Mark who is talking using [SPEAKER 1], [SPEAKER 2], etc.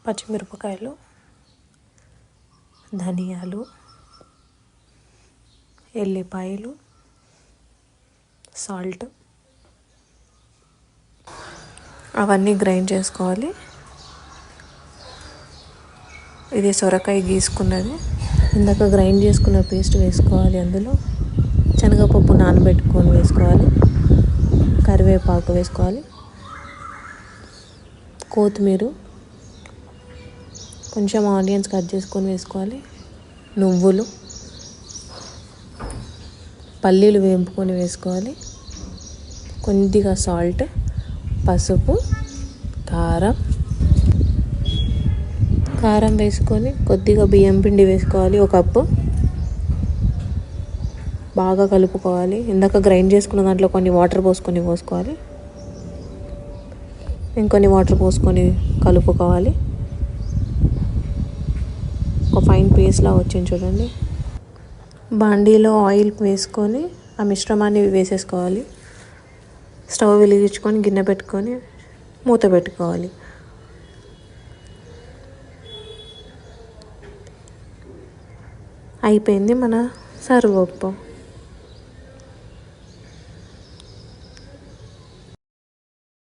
[SPEAKER 1] పచ్చిమిరపకాయలు, ధనియాలు, ఎల్లిపాయలు, సాల్ట్ అవన్నీ గ్రైండ్ చేసుకోవాలి. ఇది సొరకాయ గీసుకున్నది, ఇందాక గ్రైండ్ చేసుకున్న పేస్ట్ వేసుకోవాలి. అందులో శనగపప్పు నానబెట్టుకొని వేసుకోవాలి, కరివేపాకు వేసుకోవాలి, కొత్తిమీర, కొంచెం ఆనియన్స్ కట్ చేసుకొని వేసుకోవాలి, నువ్వులు, పల్లీలు వేంపుకొని వేసుకోవాలి, కొద్దిగా సాల్ట్, పసుపు, కారం వేసుకొని కొద్దిగా బియ్యం పిండి వేసుకోవాలి. 1 కప్పు బాగా కలుపుకోవాలి. ఇందాక గ్రైండ్ చేసుకున్న దాంట్లో కొన్ని వాటర్ పోసుకోవాలి, ఇంకొన్ని వాటర్ పోసుకొని కలుపుకోవాలి. ఒక ఫైన్ పేస్ట్లా వచ్చింది చూడండి. బాండీలో ఆయిల్ వేసుకొని ఆ మిశ్రమాన్ని వేసేసుకోవాలి. స్టవ్ వెలిగించుకొని గిన్నె పెట్టుకొని మూత పెట్టుకోవాలి. అయిపోయింది మన సర్వప్ప.